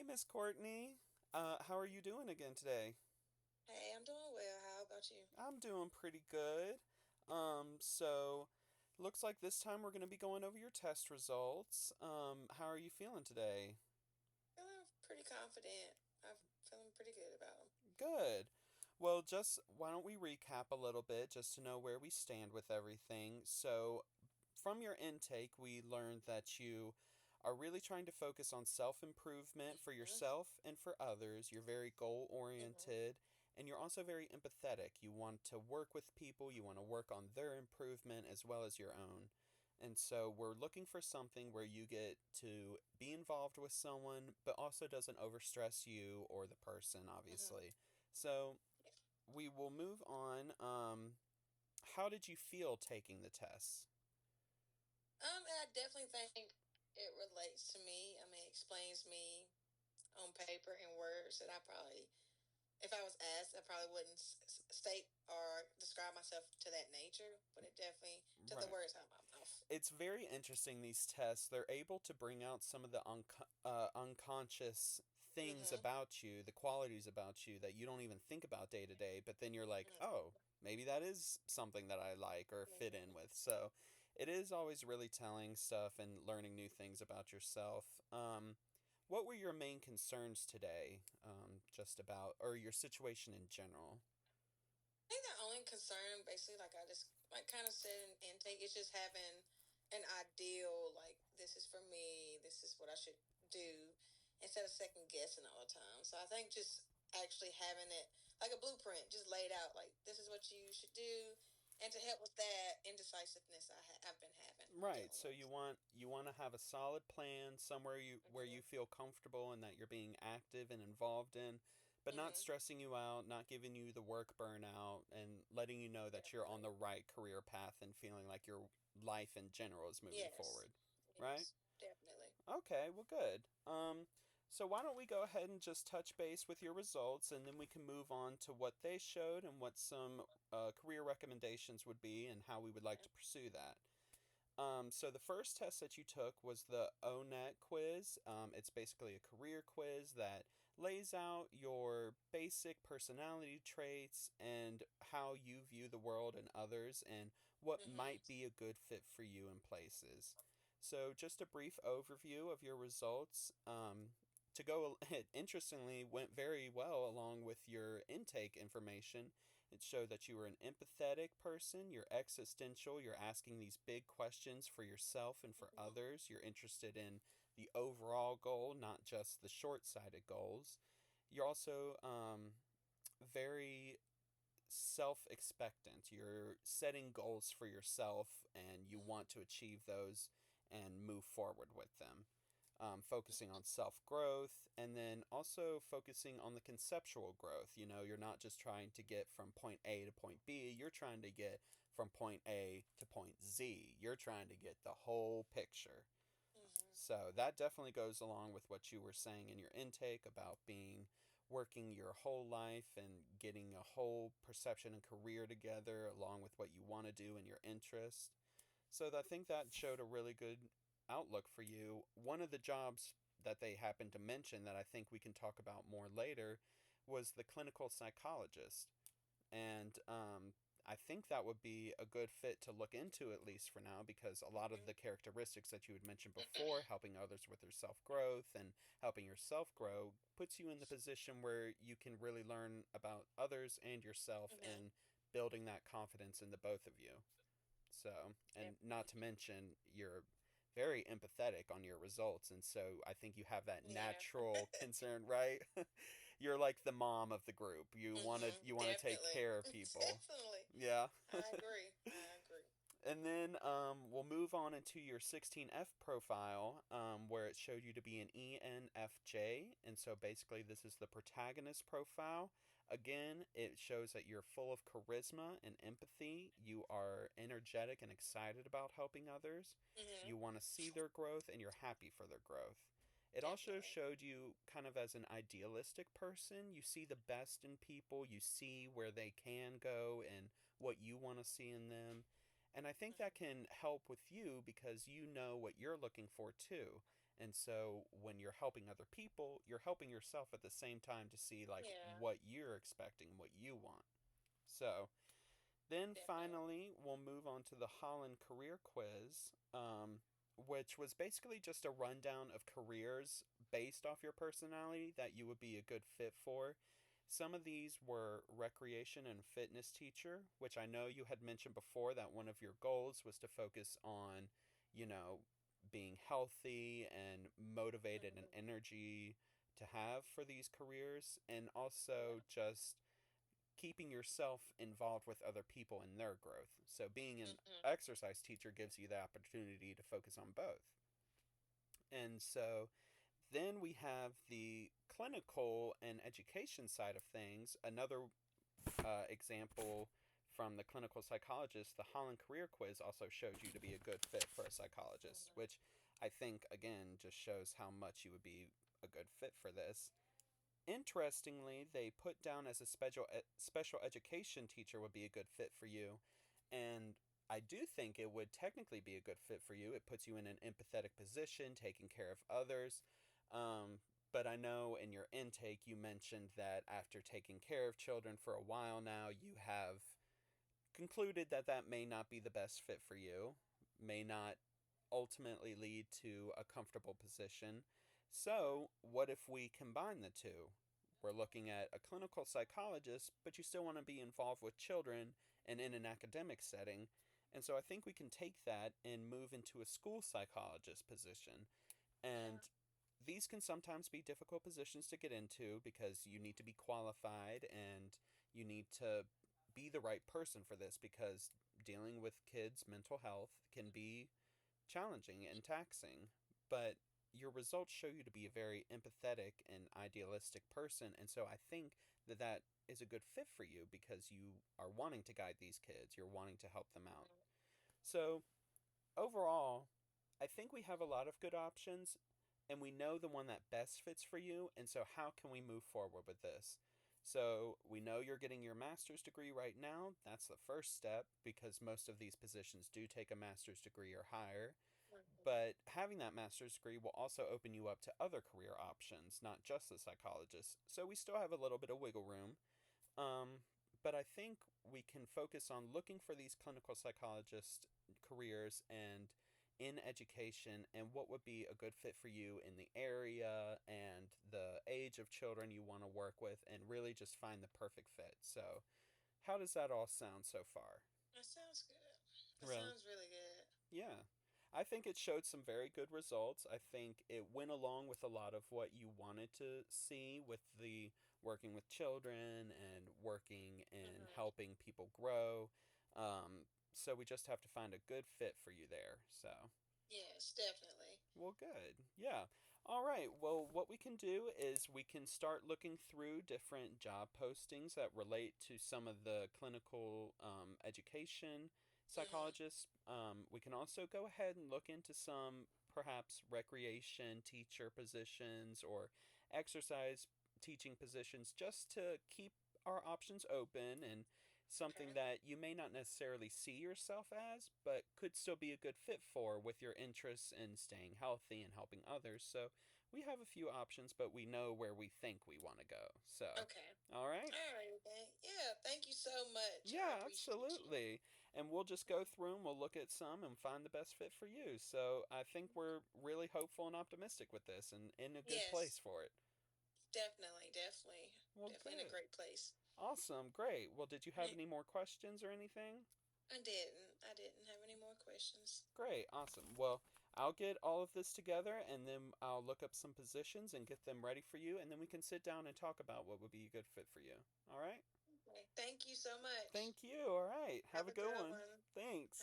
Hey, Miss Courtney. How are you doing again today? Hey, I'm doing well. How about you? I'm doing pretty good. So looks like this time we're going to be going over your test results. How are you feeling today? Feeling pretty confident. I'm feeling pretty good about them. Good. Well, just why don't we recap a little bit just to know where we stand with everything? So, from your intake, we learned that you are really trying to focus on self improvement for yourself and for others. You're very goal Mm-hmm. oriented and you're also very empathetic. You want to work with people, you want to work on their improvement as well as your own. And so we're looking for something where you get to be involved with someone, but also doesn't overstress you or the person, Mm-hmm. obviously. So we will move on. How did you feel taking the tests? And I definitely think it relates to me. I mean, it explains me on paper in words that I probably, if I was asked, I probably wouldn't state or describe myself to that nature. But it definitely took the Right. words out of my mouth. It's very interesting, these tests. They're able to bring out some of the unconscious things Mm-hmm. about you, the qualities about you that you don't even think about day to day, but then you're like, oh, maybe that is something that I like or fit in Mm-hmm. with. So it is always really telling stuff and learning new things about yourself. What were your main concerns today, just about, or your situation in general? I think the only concern, basically, like I just like kind of said in intake, is just having an ideal, like this is for me, this is what I should do, instead of second guessing all the time. So I think just actually having it like a blueprint, just laid out, like this is what you should do, and to help with that indecisiveness I've been having or Right. dealing So with. you want to have a solid plan somewhere you where Mm-hmm. you feel comfortable and that you're being active and involved in, but not Mm-hmm. stressing you out, not giving you the work burnout and letting you know that you're on Definitely. the right career path and feeling like your life in general is moving Yes. forward. Right? Yes. Definitely. Okay, well good. So why don't we go ahead and just touch base with your results and then we can move on to what they showed and what some career recommendations would be and how we would like Okay. to pursue that. So the first test that you took was the ONET quiz. It's basically a career quiz that lays out your basic personality traits and how you view the world and others and what might Mm-hmm. be a good fit for you in places. So just a brief overview of your results. To go, it interestingly went very well along with your intake information. It showed that you were an empathetic person, you're existential, you're asking these big questions for yourself and for Mm-hmm. others. You're interested in the overall goal, not just the short sighted goals. You're also very self expectant. You're setting goals for yourself and you want to achieve those and move forward with them, focusing on self growth, and then also focusing on the conceptual growth. You know, you're not just trying to get from point A to point B, you're trying to get from point A to point Z. You're trying to get the whole picture. Mm-hmm. So that definitely goes along with what you were saying in your intake about being working your whole life and getting a whole perception and career together along with what you want to do and your interest. So I think that showed a really good outlook for you. One of the jobs that they happened to mention that I think we can talk about more later was the clinical psychologist. And I think that would be a good fit to look into, at least for now, because a lot of the characteristics that you had mentioned before, helping others with their self growth and helping yourself grow, puts you in the position where you can really learn about others and yourself Mm-hmm. and building that confidence in the both of you. So, and not Definitely. to mention, you're very empathetic on your results, and so I think you have that Yeah. natural concern, right? You're like the mom of the group. Mm-hmm. You want to take Definitely. care of people. Definitely. Yeah. I agree. I agree. And then we'll move on into your 16F profile, where it showed you to be an ENFJ. And so basically, this is the protagonist profile. Again, it shows that you're full of charisma and empathy. You are energetic and excited about helping others. Mm-hmm. You want to see their growth and you're happy for their growth. It also Definitely. showed you kind of as an idealistic person. You see the best in people, you see where they can go and what you want to see in them. And I think that Mm-hmm. can help with you because you know what you're looking for too. And so when you're helping other people, you're helping yourself at the same time to see like Yeah, what you're expecting, what you want. So then definitely. finally, we'll move on to the Holland Career Quiz, which was basically just a rundown of careers based off your personality that you would be a good fit for. Some of these were recreation and fitness teacher, which I know you had mentioned before that one of your goals was to focus on, you know, being healthy and motivated and Hmm. energy to have for these careers, and also Yeah. just keeping yourself involved with other people in their growth. So being an Hmm. exercise teacher gives you the opportunity to focus on both. And so then we have the clinical and education side of things. Another example from the clinical psychologist, the Holland Career Quiz also shows you to be a good fit for a psychologist, Hmm. which I think, again, just shows how much you would be a good fit for this. Interestingly, they put down as a special education teacher would be a good fit for you, and I do think it would technically be a good fit for you. It puts you in an empathetic position, taking care of others. Um, but I know in your intake you mentioned that after taking care of children for a while now, you have concluded that that may not be the best fit for you, may not ultimately lead to a comfortable position. So, what if we combine the two? We're looking at a clinical psychologist, but you still want to be involved with children and in an academic setting. And so I think we can take that and move into a school psychologist position. Yeah. And these can sometimes be difficult positions to get into because you need to be qualified and you need to be the right person for this, because dealing with kids' mental health can be challenging and taxing, but your results show you to be a very empathetic and idealistic person. And so I think that that is a good fit for you because you are wanting to guide these kids, you're wanting to help them out. Hmm. So overall, I think we have a lot of good options and we know the one that best fits for you. And so, how can we move forward with this? So, we know you're getting your master's degree right now. That's the first step because most of these positions do take a master's degree or higher. Hmm. But having that master's degree will also open you up to other career options, not just the psychologist. So, we still have a little bit of wiggle room. Um, but I think we can focus on looking for these clinical psychologist careers and in education and what would be a good fit for you in the area and the age of children you want to work with and really just find the perfect fit. So, how does that all sound so far? That sounds good. That Really? sounds really good. Yeah. I think it showed some very good results. I think it went along with a lot of what you wanted to see with the working with children and working and Hmm. helping people grow. So we just have to find a good fit for you there. So, Yes, definitely. well, good. Yeah. All right. Well, what we can do is we can start looking through different job postings that relate to some of the clinical education Hmm. psychologists. We can also go ahead and look into some perhaps recreation teacher positions or exercise teaching positions just to keep our options open, and something Okay. that you may not necessarily see yourself as, but could still be a good fit for with your interests in staying healthy and helping others. So we have a few options, but we know where we think we want to go. So, Okay. all right. All right, then. Yeah, thank you so much. I Yeah, appreciate you. absolutely. And we'll just go through and we'll look at some and find the best fit for you. So I think we're really hopeful and optimistic with this and in a good place Yes, for it. definitely, definitely. Well, Definitely in a good. great place. Awesome. Great. Well, did you have Yeah, any more questions or anything? I didn't. I didn't have any more questions. Great, awesome. Well, I'll get all of this together and then I'll look up some positions and get them ready for you, and then we can sit down and talk about what would be a good fit for you. All right? Okay. Thank you so much. Thank you. All right. Have Have a a good good one. one. Thanks.